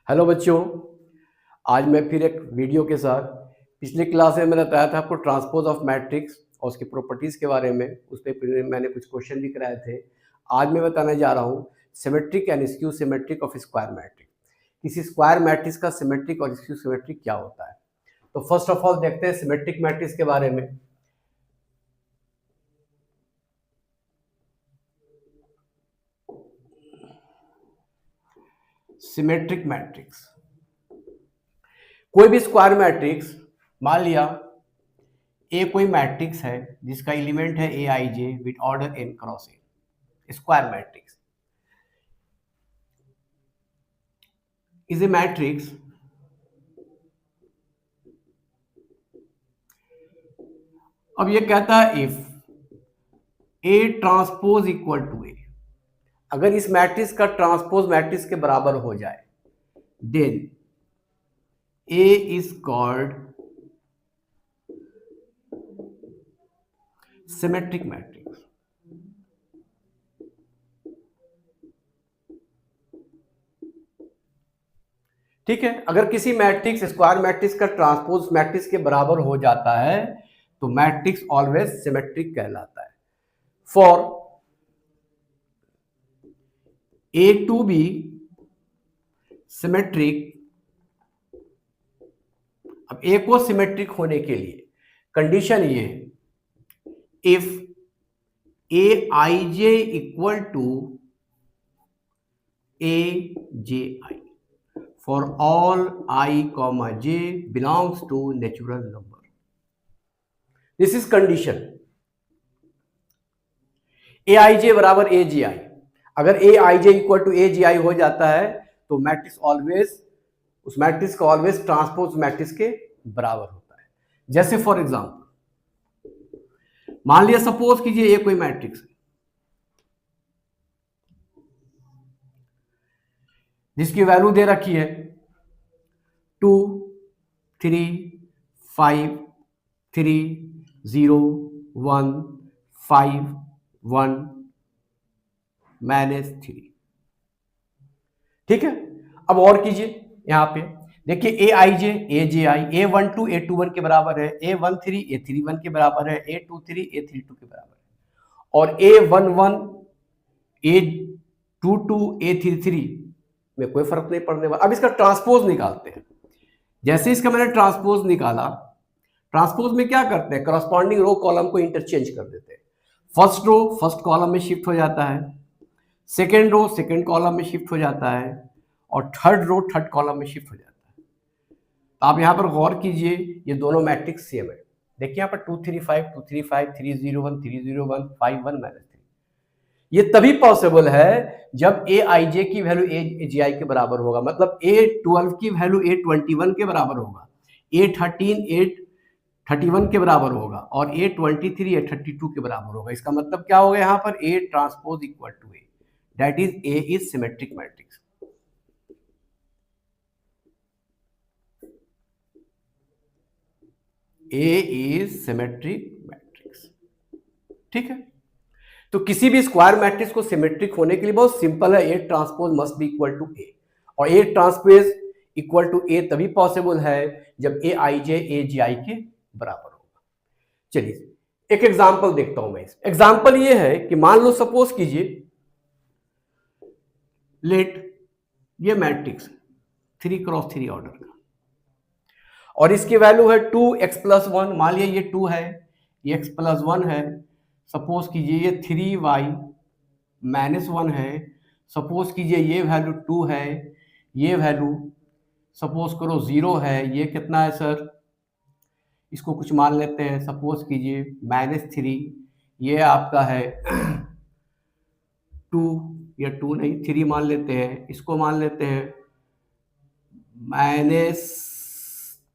Hello बच्चों, आज मैं फिर एक वीडियो के साथ पिछली क्लास में मैंने बताया था आपको ट्रांसपोज ऑफ मैट्रिक्स और उसकी प्रॉपर्टीज़ के बारे में। उस पर मैंने कुछ क्वेश्चन भी कराए थे। आज मैं बताने जा रहा हूँ symmetric and skew symmetric of square matrix. किसी स्क्वायर मैट्रिक्स का सिमेट्रिक और स्क्यू सिमेट्रिक क्या होता है। तो फर्स्ट ऑफ ऑल देखते हैं सिमेट्रिक मैट्रिक्स के बारे में। सिमेट्रिक मैट्रिक्स, कोई भी स्क्वायर मैट्रिक्स, मान लिया ए कोई मैट्रिक्स है जिसका एलिमेंट है a i j with order n cross a, square matrix is a matrix अब ये कहता है if A transpose equal to A, अगर इस मैट्रिक्स का ट्रांसपोज मैट्रिक्स के बराबर हो जाए then A is called symmetric matrix. ठीक है, अगर किसी मैट्रिक्स स्क्वायर मैट्रिक्स का ट्रांसपोज मैट्रिक्स के बराबर हो जाता है तो मैट्रिक्स ऑलवेज सिमेट्रिक कहलाता है। For A to be symmetric, अब ए को सिमेट्रिक होने के लिए कंडीशन ये है if a i j equal to a j i for all i comma j belongs to natural number. This is condition a i j बराबर a जी आई। अगर ए i j equal to ए जी आई हो जाता है तो मैट्रिक्स ऑलवेज, उस matrix का always transpose matrix के बराबर होता है। जैसे फॉर एग्जांपल मान लिया सपोज कीजिए ए कोई मैट्रिक्स है जिसकी वैल्यू दे रखी है 2 3 5 3 0 1 5 1 -3। ठीक है, अब और कीजिए, यहां पे देखिए ए आई जे ए जे आई ए 1 2 ए 2 1 के बराबर है, ए 1 3 ए 3 1 के बराबर है, ए 2 3 ए 3 2 के बराबर है, और ए 1 1 ए 2 2 ए 3 3 में कोई फर्क नहीं पड़ने वाला। अब इसका ट्रांसपोज निकालते हैं। जैसे इसका मैंने ट्रांसपोज निकाला, ट्रांसपोज में क्या करते हैं, करस्पॉन्डिंग रो कॉलम को इंटरचेंज कर देते हैं। फर्स्ट रो फर्स्ट कॉलम में शिफ्ट हो जाता है, सेकेंड रो सेकेंड कॉलम में शिफ्ट हो जाता है, और थर्ड रो थर्ड कॉलम में शिफ्ट हो जाता है। तो आप यहां पर गौर कीजिए, ये दोनों मैट्रिक्स सेम है। देखिए यहाँ पर 2 3 5 2 3 5 3 0 1 3 0 1 5 1 -3। ये तभी पॉसिबल है जब ए आई जे की वैल्यू ए जी आई के बराबर होगा, मतलब ए 12 की वैल्यू ए 21 के बराबर होगा, ए 13 ए 31 के बराबर होगा, और ए 23 ए 32 के बराबर होगा। इसका मतलब क्या होगा, यहाँ पर A transpose equal to A, that is A is symmetric matrix. A is symmetric matrix. ठीक है, तो किसी भी स्क्वायर मैट्रिक्स को सिमेट्रिक होने के लिए बहुत सिंपल है, A transpose must be equal to A, और A transpose equal to A तभी पॉसिबल है जब ए आई जे ए जी आई के बराबर होगा। चलिए एक एग्जांपल देखता हूं मैं। एग्जांपल ये है कि मान लो सपोज कीजिए लेट ये मैट्रिक्स 3 क्रॉस 3 ऑर्डर का, और इसकी वैल्यू है 2x+1। मान लिया ये 2 है, ये x+1 है। सपोज कीजिए ये 3y -1 है। सपोज कीजिए ये वैल्यू 2 है, ये वैल्यू सपोज करो 0 है। ये कितना है सर, इसको कुछ मान लेते हैं, सपोज कीजिए -3। ये आपका है 2, या 2 नहीं 3 मान लेते हैं, इसको मान लेते हैं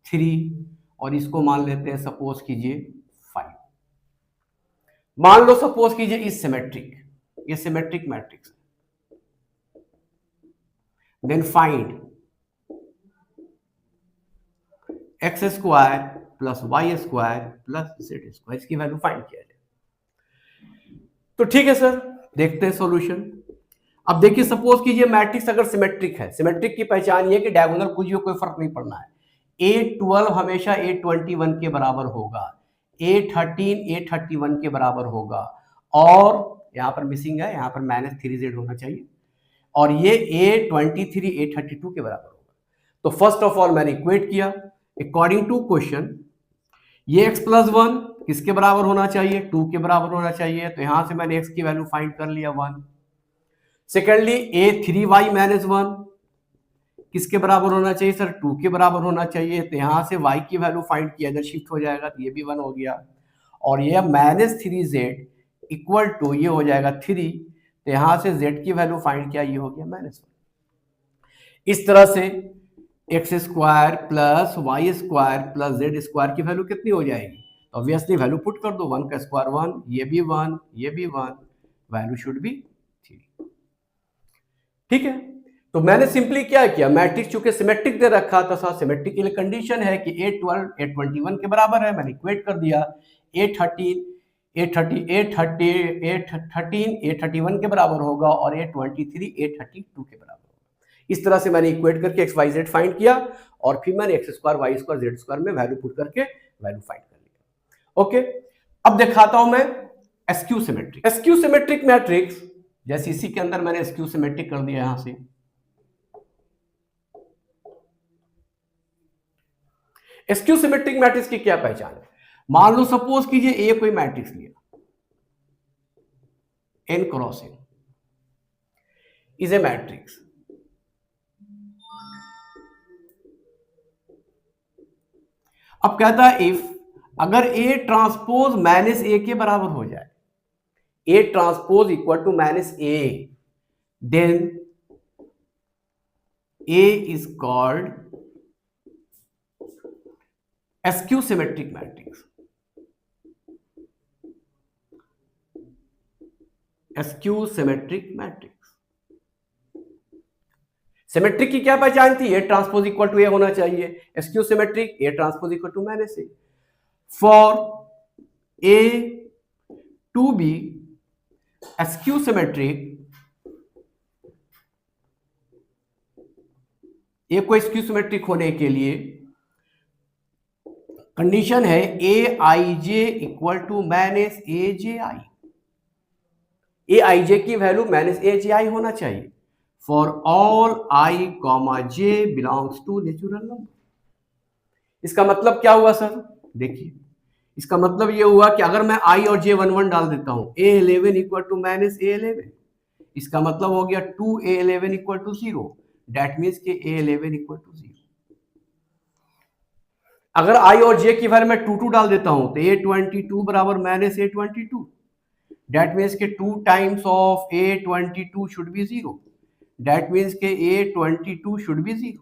-3, और इसको मान लेते हैं सपोज कीजिए 5। मान लो सपोज कीजिए इस सिमेट्रिक, ये symmetric matrix, then find x square plus Y square plus Z square, इसकी वैल्यू फाइंड किया जाए। तो ठीक है सर, देखते हैं सॉल्यूशन। अब देखिए सपोज कीजिए मैट्रिक्स अगर सिमेट्रिक है, सिमेट्रिक की पहचान ये है कि डायगोनल कुछ भी हो, कोई फर्क नहीं पड़ना है। A12 हमेशा A21 के बराबर होगा, A13 A31 के बराबर होगा, और यहाँ पर मिसिंग है, यहाँ पर -3z होना चाहिए, और ये A23 A32 के बराबर होगा। तो फर्स्ट ऑफ ऑल मैंने इक्वेट किया अकॉर्डिंग टू क्वेश्चन, ये x+1 किसके बराबर होना चाहिए, 2 के बराबर होना चाहिए, तो यहां से मैंने x की वैल्यू फाइंड कर लिया 1। सेकेंडली A3y-1 किसके बराबर होना चाहिए सर, 2 के बराबर होना चाहिए, तो यहां से y की वैल्यू फाइंड किया, इधर शिफ्ट हो जाएगा तो ये भी 1 हो गया, और ये -3z इक्वल टू ये हो जाएगा 3, तो यहां से z की वैल्यू फाइंड किया, ये हो गया -1। इस तरह से x² plus y² plus z² की वैल्यू कितनी हो जाएगी, तो ऑब्वियसली वैल्यू पुट कर दो, 1 का स्क्वायर 1, ये भी 1, ये भी 1, वैल्यू शुड बी 3। ठीक है, तो मैंने सिंपली क्या किया, मैट्रिक्स चूंकि सिमेट्रिक दे रखा था, साथ सिमेट्रिक के लिए कंडीशन है कि A12 A21 के बराबर है, मैंने इक्वेट कर दिया, A13 A31 के बराबर होगा, और A23 A32 के बराबर होगा। इस तरह से मैंने इक्वेट करके XYZ फाइंड किया, और फिर मैंने x² y² z² में वैल्यू पुट करके वैल्यू फाइंड कर लिया। ओके, अब दिखाता हूं मैं SQ symmetric. SQ symmetric matrix, जैसे इसी के अंदर मैंने एसक्यू सिमेट्रिक कर दिया, यहां से एसक्यू सिमेट्रिक मैट्रिक्स की क्या पहचान है, मान लो सपोज कीजिए ए कोई मैट्रिक्स लिया, n cross n is a matrix, अब कहता है इफ अगर A ट्रांसपोज -A के बराबर हो जाए, A transpose equal to -A, then A is called skew symmetric matrix. Skew symmetric matrix, symmetric की क्या पहचान थी, A transpose equal to A होना चाहिए, skew symmetric A transpose equal to -A। For A to be skew symmetric, A को skew symmetric होने के लिए कंडीशन है Aij equal to -Aj, Aij की वैल्यू -Aj होना चाहिए for all I, j belongs to natural number. इसका मतलब क्या हुआ सर, देखिए इसका मतलब ये हुआ कि अगर मैं I और j 1 1 डाल देता हूं, A11 इक्वल टू -A11, इसका मतलब हो गया 2A11 equal to 0, that means कि A11 इक्वल टू 0। अगर I और j की वैल्यू मैं 2 2 डाल देता हूं, तो A22 बराबर -A22, दैट मीन्स के 2 times of A22 should be 0, that means के A22 शुड बी 0।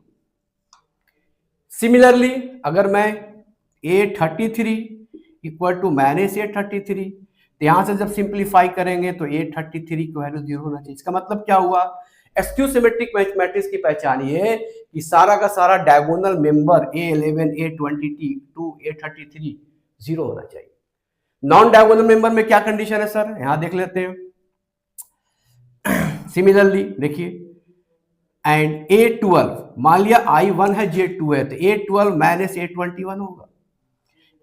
सिमिलरली अगर मैं A33 इक्वल टू -A33, तो यहां से जब सिंप्लीफाई करेंगे तो A33 की वैल्यू 0 होना चाहिए। इसका मतलब क्या हुआ, एसक्यू सिमेट्रिक मैट्रिक्स की पहचान ये है कि सारा का सारा diagonal member A11 A22 A33 0 होना चाहिए। नॉन डायगोनल मेंबर में क्या कंडीशन है सर, यहां देख लेते हैं। सिमिलरली देखिए, एंड A12 मान लिया I1 है J2 है, तो A12 -A21 होगा,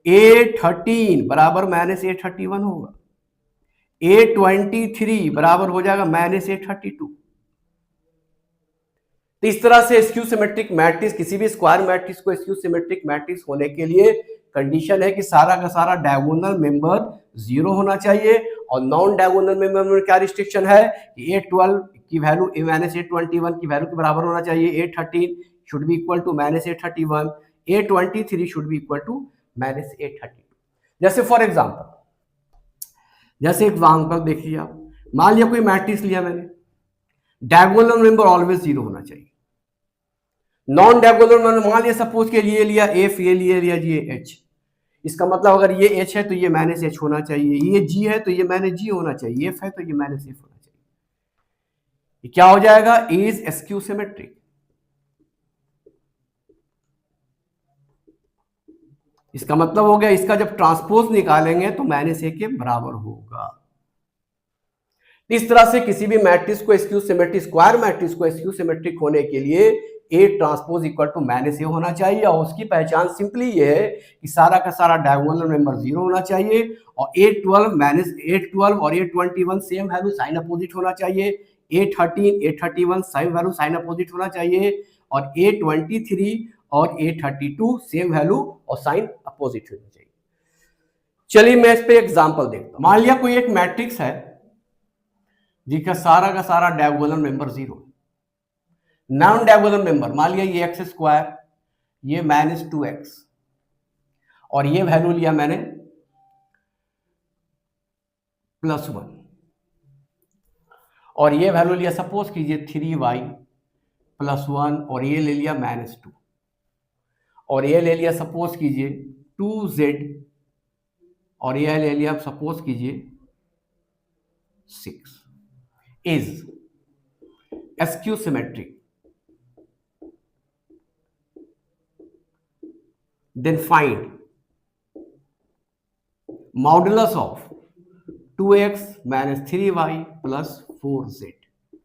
A13 बराबर -A31 होगा, A23 बराबर हो जाएगा -A32। तो इस तरह से स्क्यू सिमेट्रिक मैट्रिक्स, किसी भी स्क्वायर मैट्रिक्स को स्क्यू सिमेट्रिक मैट्रिक्स होने के लिए कंडीशन है कि सारा का सारा डायगोनल मेंबर 0 होना चाहिए, और नॉन डायगोनल मेंबर में क्या रिस्ट्रिक्शन है कि A12 की वैल्यू -A21 की वैल्यू के बराबर होना चाहिए, A13 should be equal to -A31, A23 should be equal to -A32। जैसे फॉर एग्जांपल, देखिए आप, मान लिया कोई मैट्रिक्स लिया मैंने, डायगोनल मेंबर ऑलवेज 0 होना चाहिए। नॉन डायगोनल मेंबर मान लिया सपोज के लिए लिया F, ये लिया जी H, इसका मतलब अगर ये H है तो ये -H होना चाहिए, ये G है तो ये -G होना चाहिए, F है तो ये -F होना चाहिए। ये क्या हो जाएगा, इज एसक्यू सिमेट्रिक। इसका मतलब हो गया इसका जब ट्रांसपोज निकालेंगे तो -A के बराबर होगा। इस तरह से किसी भी मैट्रिक्स को स्क्यू सिमेट्रिक, स्क्वायर मैट्रिक्स को स्क्यू सिमेट्रिक होने के लिए A transpose equal to minus A होना चाहिए, और उसकी पहचान सिंपली ये है कि सारा का सारा डायगोनल नंबर 0 होना चाहिए, और A12 माइनस A12 और A21 same value sign opposite होना चाहिए, A13 A31 same value sign opposite होना चाहिए, और A23 और A32 सेम वैल्यू और साइन अपोजिट होना चाहिए। चलिए मैं इस पे एग्जांपल देखता हूं। मान लिया कोई एक मैट्रिक्स है जिसका सारा का सारा diagonal member 0, non diagonal member मान लिया ये एक्स स्क्वायर, ये -2x, और ये वैल्यू लिया मैंने +1, और ये वैल्यू लिया सपोज कीजिए 3y +1, और ये ले लिया -2, और ये ले लिया सपोज कीजिए 2z, और ये ले लिया सपोज कीजिए 6, is skew symmetric, then find modulus of 2x minus 3y plus 4z।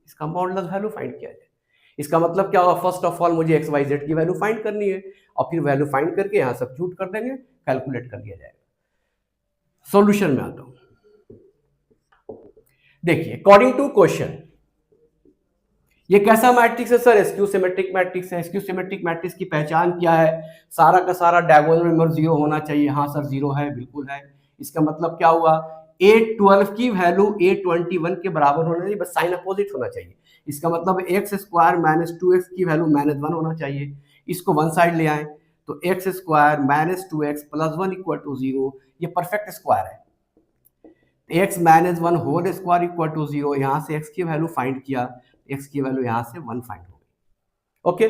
इसका मॉडुलस वैल्यू फाइंड किया जाए। इसका मतलब क्या होगा, फर्स्ट ऑफ ऑल मुझे x y z की वैल्यू फाइंड करनी है, और फिर वैल्यू फाइंड करके यहां सब्स्टिट्यूट कर देंगे, कैलकुलेट कर लिया जाएगा। सॉल्यूशन में आता हूं। देखिए अकॉर्डिंग टू क्वेश्चन ये कैसा मैट्रिक्स है सर, स्क्यू सिमेट्रिक मैट्रिक्स है। स्क्यू सिमेट्रिक मैट्रिक्स की पहचान क्या है, सारा का सारा डायगोनल नंबर 0 होना चाहिए। हाँ सर 0 है, बिल्कुल है। इसका मतलब क्या हुआ, A12 की वैल्यू A21 के बराबर होना चाहिए, बस साइन अपोजिट होना चाहिए। इसका मतलब एक्स स्क्वायर -2x की वैल्यू -1 होना चाहिए। इसको वन साइड ले आए तो एक्स स्क्वायर -2x + 1 = 0, ये परफेक्ट स्क्वायर है। x -1 होल स्क्वायर = 0, यहां से x की वैल्यू फाइंड किया, x की वैल्यू यहां से 1 फाइंड हो गई। ओके,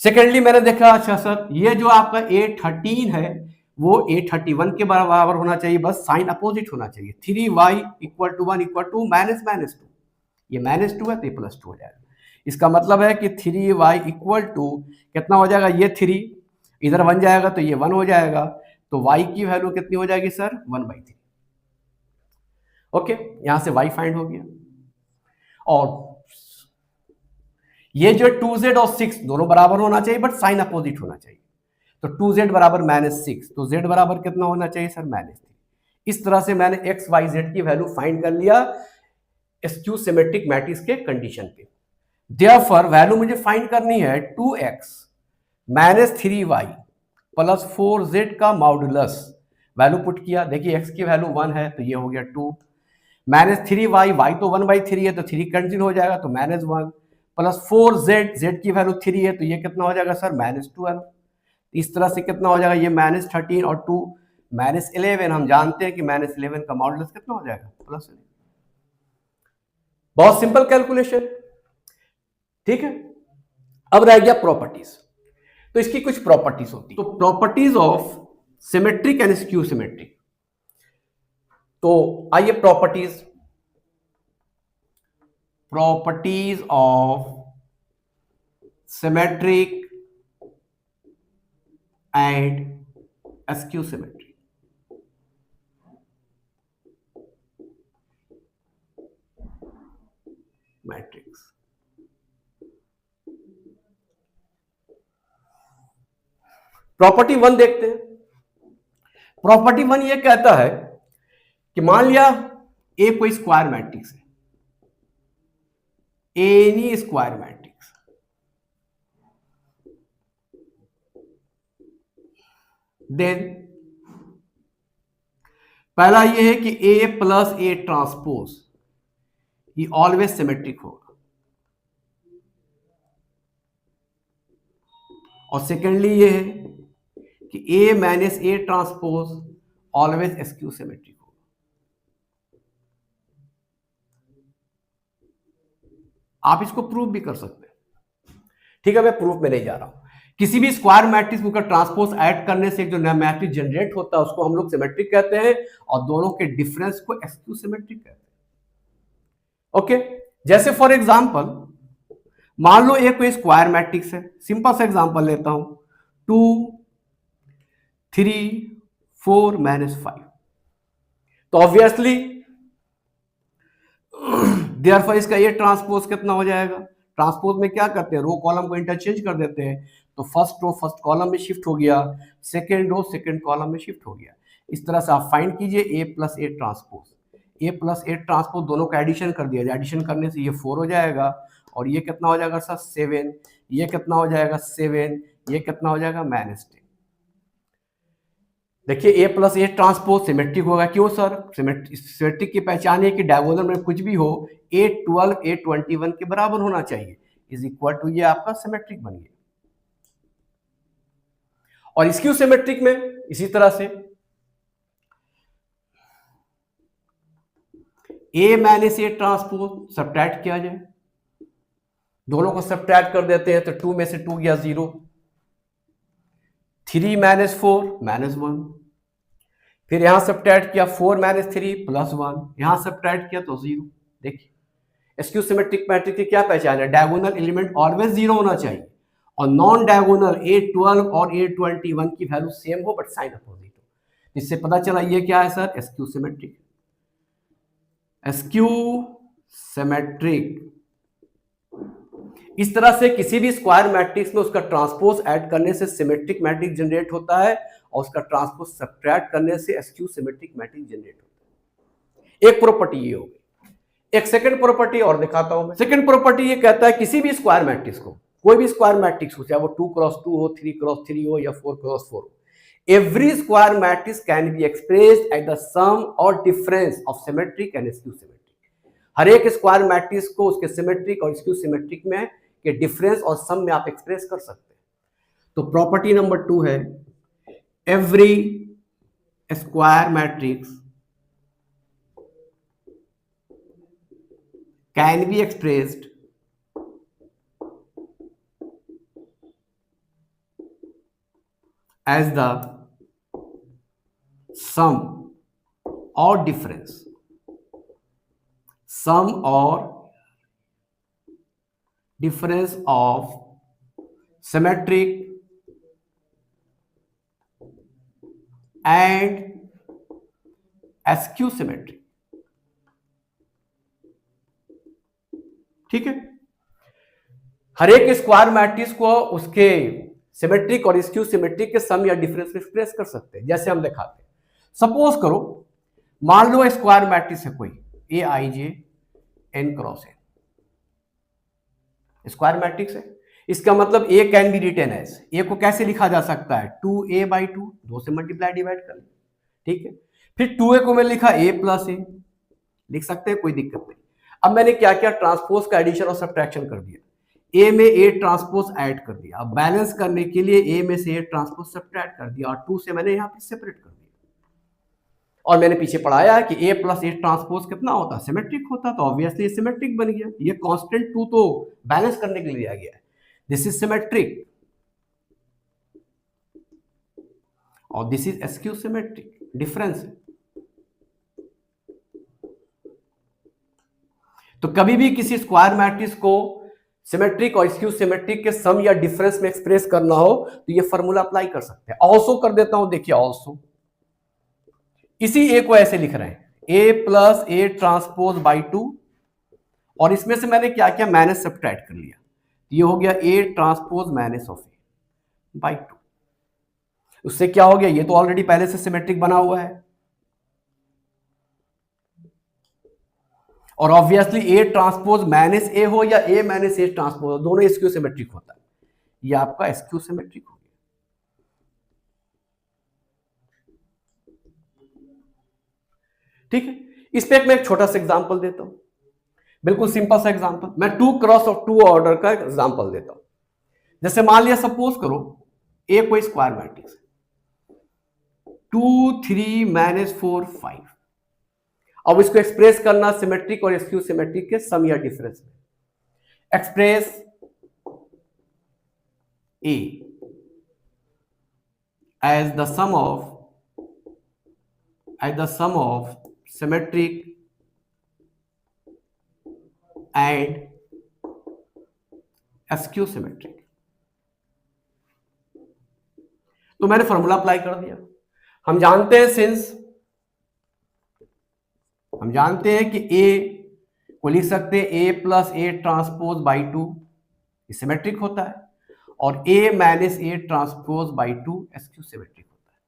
सेकेंडली मैंने देखा, अच्छा सर ये जो आपका A13 है वो A31 के बराबर होना चाहिए, बस साइन अपोजिट होना चाहिए। 3y = 1 = -2, ये -2 है तो ये +2 हो जाएगा। इसका मतलब है कि 3y = कितना हो जाएगा, ये 3 इधर 1 जाएगा तो ये 1 हो जाएगा, तो y की वैल्यू कितनी हो जाएगी सर, 1/3। ओके, यहां से y फाइंड हो गया। और ये जो 2z और 6 दोनों बराबर होना चाहिए, बट साइन अपोजिट होना चाहिए। तो 2z बराबर -6, तो z बराबर कितना होना चाहिए सर, -3। इस तरह से मैंने x y z की वैल्यू फाइंड कर लिया स्क्यू सिमेट्रिक मैट्रिक्स के कंडीशन पे। देयरफॉर वैल्यू मुझे फाइंड करनी है 2x - 3y + 4z का मॉडुलस। वैल्यू पुट किया, देखिए x की वैल्यू 1 है तो ये हो गया 2, -3y, y तो 1/3 है तो 3 कैंसिल हो जाएगा तो -1, + 4z, z की वैल्यू 3 है तो ये कितना हो जाएगा सर, -12। इस तरह से कितना हो जाएगा, ये -13 और 2 -11। हम जानते हैं कि -11 का मॉडुलस कितना हो जाएगा, +11। बहुत सिंपल कैलकुलेशन, ठीक है। अब रह गया प्रॉपर्टीज। तो इसकी कुछ प्रॉपर्टीज होती है, तो properties of symmetric and skew symmetric. तो आइए properties of symmetric and skew symmetric. Matrix, property 1 देखते हैं। प्रॉपर्टी 1 ये कहता है कि मान लिया ए कोई स्क्वायर मैट्रिक्स है, एनी स्क्वायर मैट्रिक्स, देन पहला ये है कि A + A ट्रांसपोज ये ऑलवेज सिमेट्रिक होगा, और सेकेंडली ये है कि A - A transpose always skew symmetric होगा। आप इसको प्रूव भी कर सकते हैं, ठीक है। मैं प्रूफ में नहीं जा रहा हूं। किसी भी स्क्वायर मैट्रिक्स का ट्रांसपोज ऐड करने से जो नया मैट्रिक्स जनरेट होता है उसको हम लोग सिमेट्रिक कहते हैं, और दोनों के डिफरेंस को स्क्यू सिमेट्रिक कहते हैं। ओके, जैसे फॉर एग्जांपल मान लो एक कोई स्क्वायर मैट्रिक्स है, सिंपल सा एग्जांपल लेता हूं, 2 3 4 -5। तो ऑब्वियसली देयरफॉर इसका ये ट्रांसपोज कितना हो जाएगा, ट्रांसपोज में क्या करते हैं, रो कॉलम को इंटरचेंज कर देते हैं, तो फर्स्ट रो फर्स्ट कॉलम में शिफ्ट हो गया, सेकेंड रो सेकेंड कॉलम में शिफ्ट हो गया। इस तरह से आप फाइंड कीजिए A plus A transpose, A plus A transpose दोनों का एडिशन कर दिया जाए, एडिशन करने से ये 4 हो जाएगा, और ये कितना हो जाएगा सर 7, ये कितना हो जाएगा 7, ये कितना हो जाएगा -10। देखिए A plus A transpose symmetric होगा, क्यों सर, सिमेट्रिक की पहचान है कि डायगोनल में कुछ भी हो A12 A21 के बराबर होना चाहिए, इज इक्वल टू ये आपका सिमेट्रिक बन गया। और स्क्यू सिमेट्रिक में इसी तरह से A minus A transpose subtract किया जाए, दोनों को सब्ट्रैक्ट कर देते हैं तो 2 में से 2 गया 0, 3 माइनस 4 -1, फिर यहां सब्ट्रैक्ट किया 4 माइनस 3 +1, यहां सब्ट्रैक्ट किया तो 0। देखिए स्क्यू सिमेट्रिक मैट्रिक्स की क्या पहचान है, डायगोनल एलिमेंट ऑलवेज 0 होना चाहिए, और नॉन डायगोनल A12 और A21 की वैल्यू सेम हो बट साइन अपोजिट हो। इससे पता चला ये क्या है sir, skew symmetric. Skew symmetric इस तरह से किसी भी स्क्वायर मैट्रिक्स में उसका ट्रांसपोज ऐड करने से सिमेट्रिक मैट्रिक्स जनरेट होता है, और उसका ट्रांसपोज सब्ट्रैक्ट करने से स्क्यू सिमेट्रिक मैट्रिक्स जनरेट होता है। एक प्रॉपर्टी ये हो गई। एक सेकंड प्रॉपर्टी और दिखाता हूं मैं। सेकंड प्रॉपर्टी ये कहता है किसी भी स्क्वायर मैट्रिक्स को, कोई भी स्क्वायर मैट्रिक्स हो, चाहे वो 2x2 हो, 3x3 हो या 4x4 हो, every square matrix can be expressed as the sum or difference of symmetric and skew symmetric। हर एक स्क्वायर मैट्रिक्स को उसके सिमेट्रिक और स्क्यू सिमेट्रिक में के डिफरेंस और सम में आप एक्सप्रेस कर सकते हैं। तो प्रॉपर्टी नंबर 2 है, every square matrix can be expressed as the sum or difference, sum or difference of symmetric and skew symmetric। ठीक है, हर एक स्क्वायर मैट्रिक्स को उसके सिमेट्रिक और स्क्यू सिमेट्रिक के सम या डिफरेंस में एक्सप्रेस कर सकते हैं, जैसे हम दिखाते हैं। सपोज करो, मान लो स्क्वायर मैट्रिक्स है कोई Aij n cross n, square matrix है, इसका मतलब A can be written as, A को कैसे लिखा जा सकता है 2A/2, 2 से मल्टीप्लाई डिवाइड कर ले, ठीक है। फिर 2A को मैंने लिखा A + A, लिख सकते हैं, कोई दिक्कत नहीं। अब मैंने क्या किया, ट्रांसपोज का एडिशन और सब्ट्रैक्शन कर दिया, ए में ए ट्रांसपोज ऐड कर दिया, अब बैलेंस करने के लिए ए में से ए ट्रांसपोज सब्ट्रैक्ट कर दिया, और 2 से मैंने यहाँ पे सेपरेट कर दिया। और मैंने पीछे पढ़ाया कि ए प्लस ए ट्रांसपोज कितना होता है, सिमेट्रिक होता, तो ऑब्वियसली सिमेट्रिक बन गया। ये कांस्टेंट 2 तो बैलेंस करने के लिए दिया गया है, दिस इज सिमेट्रिक और this is skew symmetric, difference है। तो कभी भी किसी स्क्वायर मैट्रिक्स को सिमेट्रिक और स्क्यू सिमेट्रिक के सम या डिफरेंस में एक्सप्रेस करना हो तो ये फॉर्मूला अप्लाई कर सकते हैं। ऑल्सो कर देता हूं, देखिए ऑल्सो, इसी ए को ऐसे लिख रहे हैं, A plus A transpose by 2, और इसमें से मैंने क्या किया, माइनस सब्ट्रैक्ट कर लिया, ये हो गया A transpose minus of A by 2। उससे क्या हो गया, ये तो ऑलरेडी पहले से सिमेट्रिक बना हुआ है, और ऑब्वियसली ए ट्रांसपोज माइनस ए हो या ए माइनस ए ट्रांसपोज हो, दोनों स्क्यू सिमेट्रिक होता है, ये आपका स्क्यू सिमेट्रिक हो गया। ठीक है, इस पे मैं एक छोटा सा एग्जांपल देता हूं, बिल्कुल सिंपल सा एग्जांपल, मैं 2x2 ऑर्डर का एग्जांपल देता हूं। जैसे मान लिया, सपोज करो ए कोई स्क्वायर मैट्रिक्स 2 3 -4 5, अब इसको एक्सप्रेस करना सिमेट्रिक और स्क्यू सिमेट्रिक के सम या डिफरेंस में। Express A as the sum of symmetric and skew symmetric. तो मैंने फॉर्मूला अप्लाई कर दिया। हम जानते हैं कि ए को लिख सकते हैं A plus A transpose by two, symmetric होता है, और A minus A transpose by two skew symmetric होता है।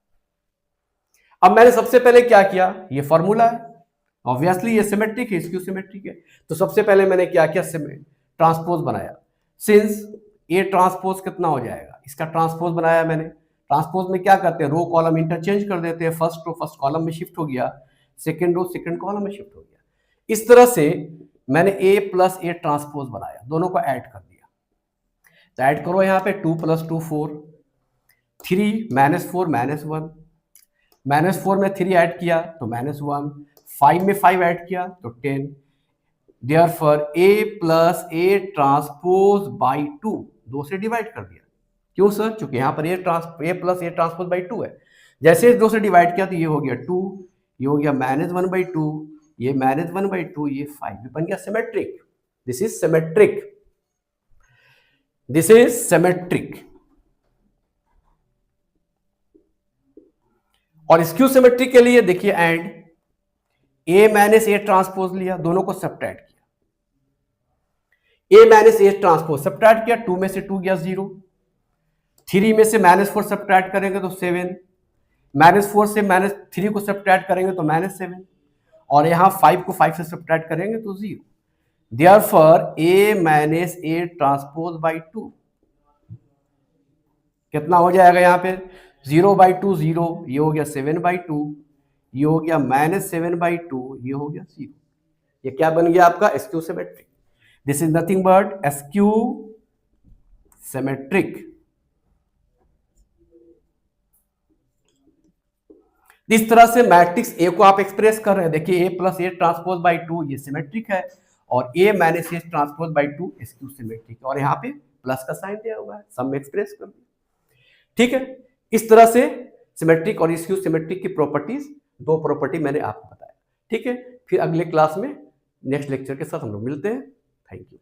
अब मैंने सबसे पहले क्या किया, ये फॉर्मूला है, ऑब्वियसली ये सिमेट्रिक है, एसक्यू सिमेट्रिक है, तो सबसे पहले मैंने क्या किया, ट्रांसपोज बनाया। सिंस ए ट्रांसपोज कितना हो जाएगा, इसका ट्रांसपोज बनाया मैंने। ट्रांसपोज में क्या करते हैं, रो कॉलम इंटरचेंज कर देते हैं, फर्स्ट रो फर्स्ट कॉलम में शिफ्ट हो गया, सेकंड रो सेकंड कॉलम में शिफ्ट हो गया। इस तरह से मैंने ए प्लस ए ट्रांसपोज बनाया, दोनों को ऐड कर दिया। तो ऐड करो यहाँ पे 2 + 2 4, 3 -4 -1, -4 में 3 ऐड किया तो -1, 5 में 5 ऐड किया तो 10। Therefore A plus A transpose by 2, 2 से डिवाइड कर दिया। क्यों सर, क्योंकि यहाँ पर ए प्लस ए ट्रांसपोज बाई 2 है। जैसे 2 से डिवाइड किया तो ये हो गया 2, ये हो गया -1/2, ये -1/2, ये 5, बन गया symmetric. This is symmetric, this is symmetric. और स्क्यू सिमेट्रिक के लिए देखिए and A minus A transpose लिया, दोनों को सब्ट्रैक्ट किया, ए माइनस ए ट्रांसपोज सब्ट्रैक्ट किया, 2 में से 2 गया 0, 3 में से -4 सब्ट्रैक्ट करेंगे तो 7, -4 से -3 को सब्ट्रैक्ट करेंगे तो -7, और यहां 5 को 5 से सब्ट्रैक्ट करेंगे तो 0। Therefore A minus A transpose by 2 कितना हो जाएगा, यहां पे 0/2 0, ये हो गया 7/2, ये हो गया -7/2, ये हो गया 0। ये क्या बन गया आपका, SQ symmetric. This is nothing but SQ symmetric. इस तरह से मैट्रिक्स ए को आप एक्सप्रेस कर रहे हैं। देखिए A plus A transpose by 2 ये सिमेट्रिक है, और A minus A transpose by 2 skew symmetric, और यहाँ पे प्लस का साइन दिया हुआ है, सब में एक्सप्रेस कर दिया। ठीक है, इस तरह से सिमेट्रिक और एसक्यू सिमेट्रिक की प्रॉपर्टीज, 2 प्रॉपर्टी मैंने आपको बताया। ठीक है, फिर अगले क्लास में नेक्स्ट लेक्चर के साथ हम लोग मिलते हैं। Thank you.